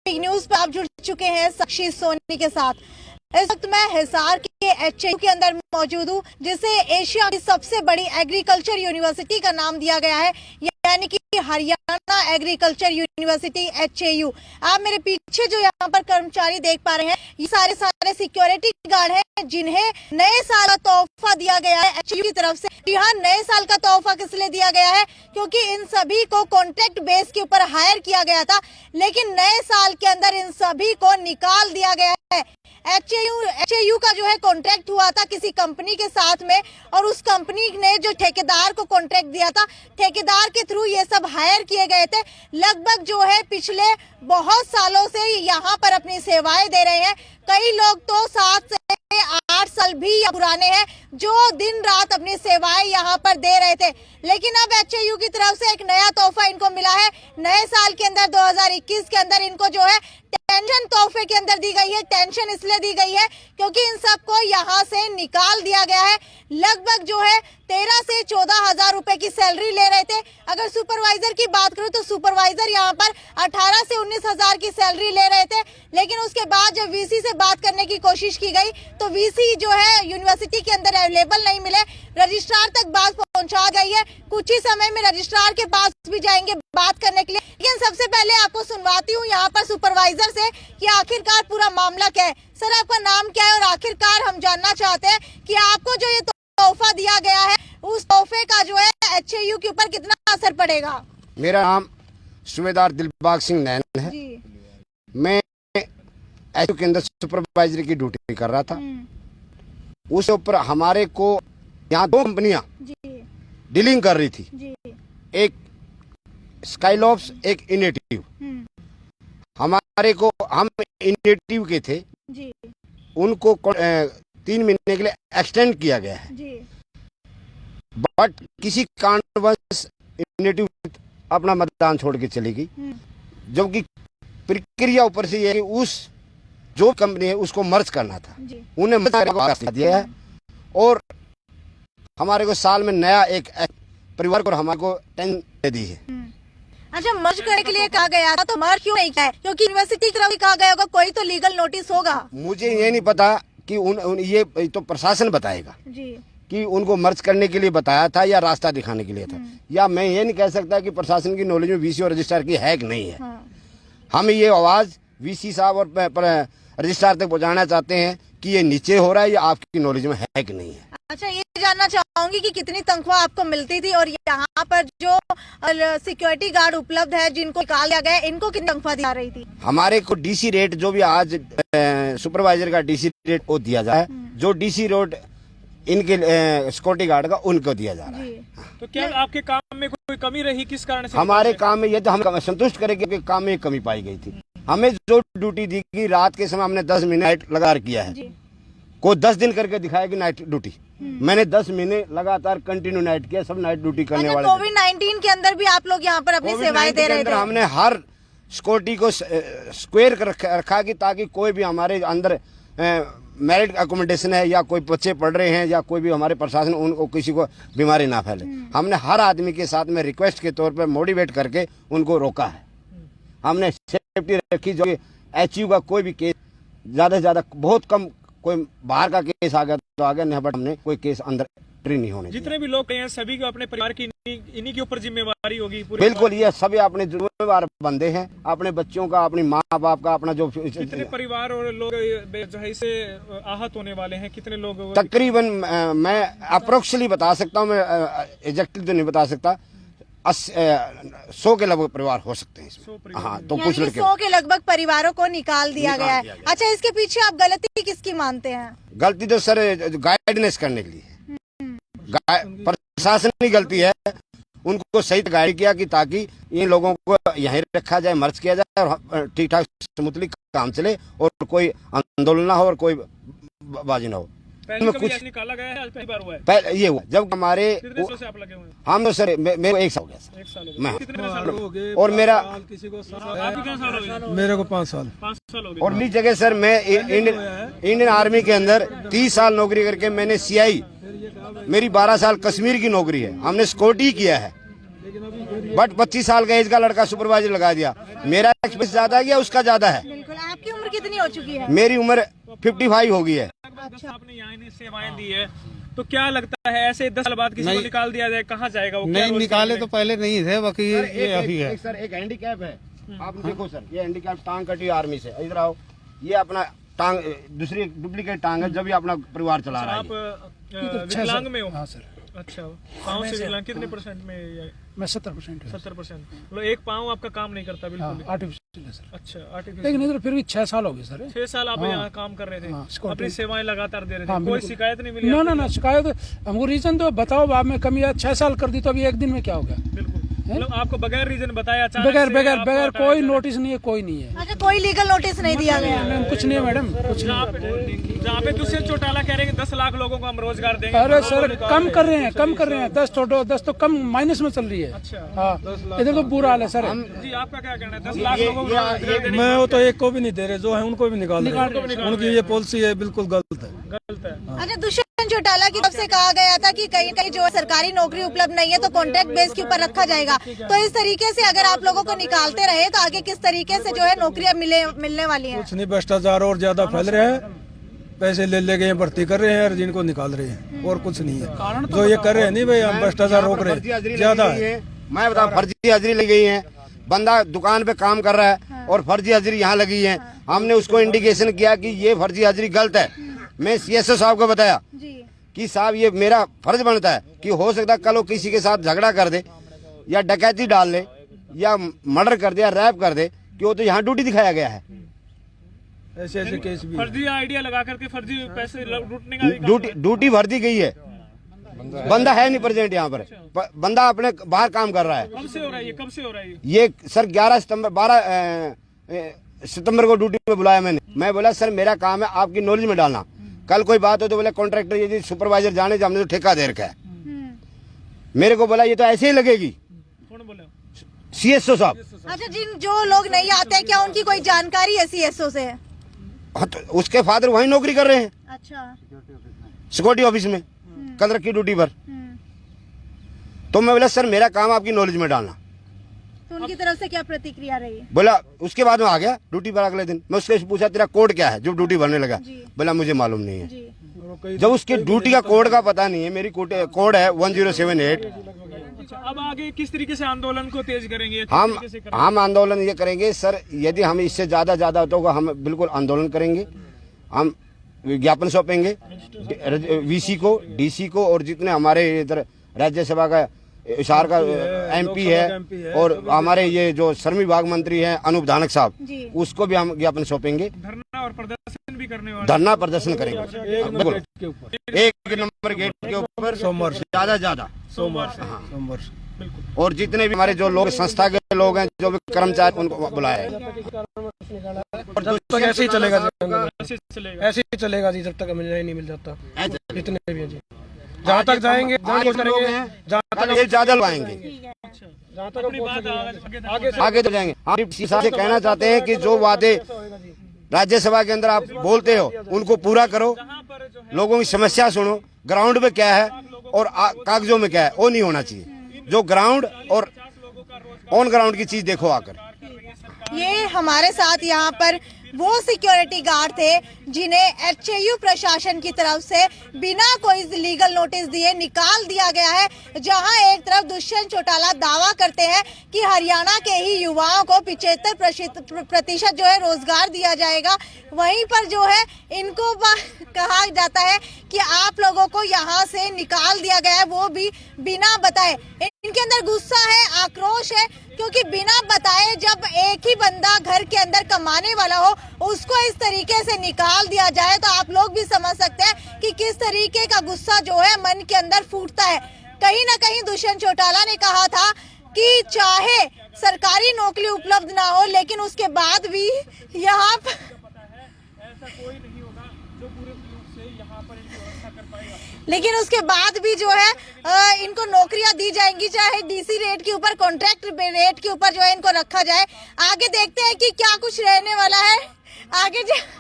Big news पे आप जुड़ चुके हैं साक्षी सोनी के साथ। इस वक्त मैं हिसार के HAU के अंदर मौजूद हूँ, जिसे एशिया की सबसे बड़ी एग्रीकल्चर यूनिवर्सिटी का नाम दिया गया है, यानी कि हरियाणा एग्रीकल्चर यूनिवर्सिटी HAU। आप मेरे पीछे जो यहाँ पर कर्मचारी देख पा रहे हैं, ये सारे सिक्योरिटी गार्ड हैं, जिन्हें नए साल का तोहफा दिया गया है HAU की तरफ से। यहाँ नए साल का तोहफा किस लिए दिया गया है? क्योंकि इन सभी को कॉन्ट्रैक्ट बेस के ऊपर हायर किया गया था, लेकिन नए साल के अंदर इन सभी को निकाल दिया गया है। HAU का जो है कॉन्ट्रैक्ट हुआ था किसी कंपनी के साथ में, और उस कंपनी ने जो ठेकेदार को कॉन्ट्रैक्ट दिया था, ठेकेदार के थ्रू ये सब हायर किए गए थे। लगभग जो है पिछले बहुत सालों से यहाँ पर अपनी सेवाएं दे रहे हैं। कई लोग तो 7 से 8 साल भी पुराने हैं, जो दिन रात अपनी सेवाएं यहाँ पर दे रहे थे। लेकिन अब HAU की तरफ से एक नया तोहफा इनको मिला है। नए साल के अंदर 2021 के अंदर इनको जो है टेंशन तोहफे के अंदर दी गई है। टेंशन इसलिए दी गई है क्योंकि इन सबको यहाँ से निकाल दिया गया है। लगभग जो है 13 से 14 हजार रुपए की सैलरी ले रहे थे। अगर सुपरवाइजर की बात करूं तो सुपरवाइजर यहाँ पर 18 से 19 हजार की सैलरी ले रहे थे। लेकिन उसके बाद जब VC से बात करने की कोशिश की गई तो VC जो है यूनिवर्सिटी के अंदर अवेलेबल नहीं मिले। रजिस्ट्रार तक बात पहुंचा गई है, कुछ ही समय में रजिस्ट्रार के पास भी जाएंगे बात करने के लिए। लेकिन सबसे पहले आपको सुनवाती हूँ यहाँ पर सुपरवाइजर से कि आखिरकार पूरा मामला क्या है। सर, आपका नाम क्या है और आखिरकार हम जानना चाहते हैं कि आपको जो ये तोहफा दिया गया है, उस तोहफे का जो है HAU के ऊपर कितना असर पड़ेगा? मेरा नाम सूबेदार दिलबाग सिंह नैन है जी। मैं HAU के अंदर सुपरवाइजर की ड्यूटी कर रहा था। उस ऊपर हमारे को यहाँ 2 कंपनियां डीलिंग कर रही थी जी। एक स्काईलॉप्स, एक इनेटिव। हमारे को, हम इनेटिव के थे जी। उनको 3 महीने के लिए एक्सटेंड किया गया है जी। बट किसी कारणवश इनेटिव अपना मतदान छोड़ के चली गई, जबकि प्रक्रिया ऊपर से ये है कि उस जो कंपनी है उसको मर्ज करना था, उन्हें मर्ज दिया है। और हमारे को साल में नया एक परिवार को हमारे को 10 दे दी है। अच्छा, मर्ज करने के लिए कहा गया था, तो मर्ज क्यों नहीं किया है? क्योंकि यूनिवर्सिटी की तरफ से कहा गया होगा, कोई तो लीगल नोटिस होगा। मुझे ये नहीं पता कि ये तो प्रशासन बताएगा जी कि उनको मर्ज करने के लिए बताया था या रास्ता दिखाने के लिए था। या मैं ये नहीं कह सकता कि प्रशासन की नॉलेज में VC और रजिस्ट्रार की है कि नहीं है। हम ये आवाज VC साहब और रजिस्ट्रार तक पहुँचाना चाहते हैं कि ये नीचे हो रहा है या आपकी नॉलेज में है कि नहीं है। अच्छा, ये जानना चाहूंगी कि कितनी तनख्वाह आपको मिलती थी, और यहाँ पर जो सिक्योरिटी गार्ड उपलब्ध है जिनको निकाल दिया गया, इनको कितनी तनख्वाह दी जा रही थी? हमारे को DC रेट जो भी आज सुपरवाइजर का DC रेट वो दिया जा रहा है, जो DC रेट इनके सिक्योरिटी गार्ड का उनको दिया जा रहा है। तो क्या आपके काम में कोई कमी रही? किस कारण से? हमारे काम में ये तो हम संतुष्ट करेंगे कि काम में कमी पाई गई थी। हमें जो ड्यूटी दी गई रात के समय, हमने 10 महीने नाइट लगातार किया है। कोई 10 दिन करके दिखाएगी नाइट ड्यूटी, मैंने 10 महीने लगातार कंटिन्यू नाइट किया। सब नाइट ड्यूटी करने वाले। कोविड-19 के अंदर भी आप लोग यहाँ पर अपनी सेवाएं दे रहे थे। हमने हर सिक्योरिटी को स्क्वायर रखा कि ताकि कोई भी हमारे अंदर मैरिड अकोमोडेशन है या कोई बच्चे पढ़ रहे हैं या कोई भी हमारे प्रशासन, उनको किसी को बीमारी ना फैले। हमने हर आदमी के साथ में रिक्वेस्ट के तौर पर मोटिवेट करके उनको रोका है। हमने सेफ्टी रखी, जो HAU का कोई भी केस ज्यादा से ज्यादा, बहुत कम कोई बाहर का केस आ गया तो आ गया, नहीं बट हमने कोई केस अंदर एंट्री नहीं होने। जितने भी लोग हैं सभी को अपने परिवार की इन्हीं के ऊपर जिम्मेवारी होगी। बिल्कुल, ये सभी अपने जिम्मेवार बंदे हैं, अपने बच्चों का, अपनी माँ बाप का, अपना जो। कितने परिवार और लोग जो है इससे आहत होने वाले हैं? कितने लोग? तकरीबन मैं अप्रोक्सली बता सकता हूँ, मैं एग्जैक्टली तो नहीं बता सकता, 100 के लगभग परिवार हो सकते हैं इसमें। हाँ, तो कुछ लड़के 100 के लगभग परिवारों को निकाल दिया गया है। अच्छा, इसके पीछे आप गलती किसकी मानते हैं? गलती तो सर गाइडेंस करने के लिए प्रशासन की गलती है। उनको सही गाइड किया कि ताकि इन लोगों को यहीं रखा जाए, मर्ज किया जाए और ठीक ठाक समुद्री काम चले और कोई आंदोलन ना हो और कोई बाजी ना हो। कुछ निकाला गया है? आज पहली बार हुआ है? पहले ये हुआ जब हमारे आप लगे हुए हैं? हम तो सर मेरे को 1 साल हो गया सर। 1 साल मैं कितने साल हो गए? और मेरा किसी को 7 साल हो गए? मेरे को 5 साल 5 साल हो गए। और नी जगह सर मैं इंडियन आर्मी के अंदर 30 साल नौकरी करके मैंने CI, मेरी 12 साल कश्मीर की नौकरी है, हमने सिक्योरिटी किया है। बट 25 साल का एज का लड़का सुपरवाइजर लगा दिया। मेरा एक्सपीरियंस ज्यादा है या उसका ज्यादा है? बिल्कुल। आपकी उम्र कितनी हो चुकी है? मेरी उम्र 55 हो गई है। अच्छा, आपने यहाँ इन्हें सेवाएं दी है, तो क्या लगता है ऐसे 10 साल बाद किसी को निकाल दिया जाए, कहाँ जाएगा वो? नहीं, निकाले तो पहले नहीं थे, बाकी ये अभी है। सर एक हैंडीकैप है, आप देखो सर, ये हैंडीकैप टांग कटी आर्मी से, इधर आओ, ये अपना टांग दूसरी डुप्लीकेट टांग है, जब भी अपना परिवार चला रहा है। आप विकलांग में हो? हाँ सर, अच्छा, पाँव से विकलांग कितने %? में मैं 70% हूँ। 70%। मतलब एक पाँव आपका काम नहीं करता बिल्कुल? आर्टिफिशियल है सर। अच्छा, आर्टिफिशियल। लेकिन इधर फिर भी 6 साल हो गए सर। 6 साल आप हाँ। यहाँ काम कर रहे थे, हाँ, अपनी सेवाएं लगातार दे रहे थे, हाँ, कोई बिल्कुल। शिकायत नहीं मिली? ना शिकायत हमको रीजन तो बताओ, आप में कमी है, 6 साल कर दी तो अभी एक दिन में क्या हो गया? बिल्कुल, मतलब आपको बगैर रीजन बताया अचानक बगैर से बगैर आपको बगैर हटाया कोई जा रहा है? नोटिस नहीं है, कोई नहीं है। अच्छा, कोई लीगल नोटिस नहीं दिया गया? कुछ नहीं है मैडम, कुछ नहीं। जहाँ पे दुष्यंत चौटाला कह रहे हैं कि 10 लाख लोगों को हम रोजगार देंगे। अरे सर कम कर रहे हैं, कम कर रहे हैं, 10 तो कम माइनस में चल रही है। अच्छा, हाँ, इधर तो बुरा हाल है सर। जी आपका क्या कहना है? 10 लाख लोगों को रोजगार देने मैं वो तो एक को भी नहीं दे रहे, जो है उनको भी निकाल रहे। उनकी ये पॉलिसी है बिल्कुल गलत है। गलत है। अच्छा, दुष्यंत चौटाला की तरफ से कहा गया था कि कहीं कहीं जो है सरकारी नौकरी उपलब्ध नहीं है तो कॉन्ट्रैक्ट बेस के ऊपर रखा जाएगा, तो इस तरीके से अगर आप लोगों को निकालते रहे तो आगे किस तरीके से जो है नौकरियां मिलने वाली हैं? कुछ नहीं, भ्रष्टाचार और ज्यादा फैल रहे हैं, पैसे ले गए भर्ती कर रहे हैं और जिनको निकाल रहे हैं, और कुछ नहीं है। जो ये कर रहे हैं नहीं भाई, हम भ्रष्टाचार रोक रहे हैं, ज्यादा है। मैं बता, फर्जी हाजिरी लगी गई है, बंदा दुकान पे काम कर रहा है और फर्जी हाजिरी यहाँ लगी है। हमने उसको इंडिकेशन किया कि ये फर्जी हाजिरी गलत है। मैं CSO साहब को बताया कि साहब ये मेरा फर्ज बनता है कि हो सकता है कल वो किसी के साथ झगड़ा कर दे या डकैती डाल ले या मर्डर कर दे या रैप कर दे, कि वो तो यहाँ ड्यूटी दिखाया गया है। ऐसे ऐसे केस भी फर्जी आइडिया लगा करके फर्जी पैसे लूटने का ड्यूटी भर दी गई है, बंदा है नहीं प्रेजेंट यहाँ पर, बंदा अपने बाहर काम कर रहा है। कब से हो रहा है ये? कब से हो रहा है ये सर 12 सितंबर को ड्यूटी में बुलाया मैंने। मैं बोला सर मेरा काम है आपकी नॉलेज में डालना, कल कोई बात हो तो बोले कॉन्ट्रैक्टर यदि सुपरवाइजर जाने, हमने तो ठेका दे रखा है। मेरे को बोला ये तो ऐसे ही लगेगी। कौन बोला? CSO साहब। अच्छा, जो लोग नहीं आते क्या उनकी कोई जानकारी है CSO से? हाँ, तो उसके फादर वहीं नौकरी कर रहे हैं। अच्छा, सिक्योरिटी ऑफिस में कल रखी ड्यूटी पर। तो मैं बोला सर मेरा काम आपकी नॉलेज में डालना। तो उनकी तरफ से क्या प्रतिक्रिया रही? बोला उसके बाद में आ गया ड्यूटी पर अगले दिन। मैं उससे पूछा तेरा कोड क्या है, जो ड्यूटी भरने लगा। बोला मुझे मालूम नहीं है। जब उसके ड्यूटी का कोड का पता नहीं है, मेरी कोड है 1078। अब आगे किस तरीके से आंदोलन को तेज करेंगे? हम आंदोलन ये करेंगे सर, यदि हम इससे ज्यादा होगा हम बिल्कुल आंदोलन करेंगे। हम विज्ञापन सौंपेंगे VC को, DC को, और जितने हमारे इधर राज्यसभा का इशार का MP है और हमारे ये जो श्रम विभाग मंत्री हैं अनूप धानक साहब, उसको भी हम ज्ञापन सौंपेंगे। धरना और प्रदर्शन भी करने वाले? धरना प्रदर्शन करेंगे बिल्कुल, 1 नंबर गेट के ऊपर सोमवार से ज्यादा सोमवार से। हाँ। सोमवार से बिल्कुल। और जितने भी हमारे जो लोग संस्था के लोग हैं, जो भी कर्मचारी, उनको बुलाया है। और जब तक ऐसे ही चलेगा, ऐसे चलेगा? ऐसे ही चलेगा जी, जब तक हमें न्याय नहीं मिल जाता। जितने भी हैं जी, जहाँ तक जाएंगे जहाँ तक ज्यादा लगाएंगे, जहाँ तक अपनी बात आगे आगे तो जाएंगे। हम इसी से कहना चाहते हैं कि जो वादे राज्यसभा के अंदर आप बोलते हो उनको पूरा करो, लोगों की समस्या सुनो, ग्राउंड पे क्या है और कागजों में क्या है वो नहीं होना चाहिए। जो ग्राउंड और ऑन ग्राउंड की चीज देखो आकर। ये हमारे साथ यहाँ पर वो सिक्योरिटी गार्ड थे जिन्हें HAU प्रशासन की तरफ से बिना कोई लीगल नोटिस दिए निकाल दिया गया है। जहां एक तरफ दुष्यंत चौटाला दावा करते हैं कि हरियाणा के ही युवाओं को 75% जो है रोजगार दिया जाएगा, वहीं पर जो है इनको कहा जाता है कि आप लोगों को यहां से निकाल दिया गया है, वो भी बिना बताए। इनके अंदर गुस्सा है, आक्रोश है, क्योंकि बिना बताए जब एक ही बंदा घर के अंदर कमाने वाला हो उसको इस तरीके से निकाल दिया जाए तो आप लोग भी समझ सकते हैं कि किस तरीके का गुस्सा जो है मन के अंदर फूटता है। कहीं ना कहीं दुष्यंत चौटाला ने कहा था कि चाहे सरकारी नौकरी उपलब्ध ना हो लेकिन उसके बाद भी यहाँ पर ऐसा कोई नहीं होगा जो पूरे रूप से यहाँ पर इनकी व्यवस्था कर पाएगा, लेकिन उसके बाद भी जो है इनको नौकरियां दी जाएंगी, चाहे DC रेट के ऊपर, कॉन्ट्रैक्ट रेट के ऊपर जो है इनको रखा जाए। आगे देखते हैं कि क्या कुछ रहने वाला है आगे करके।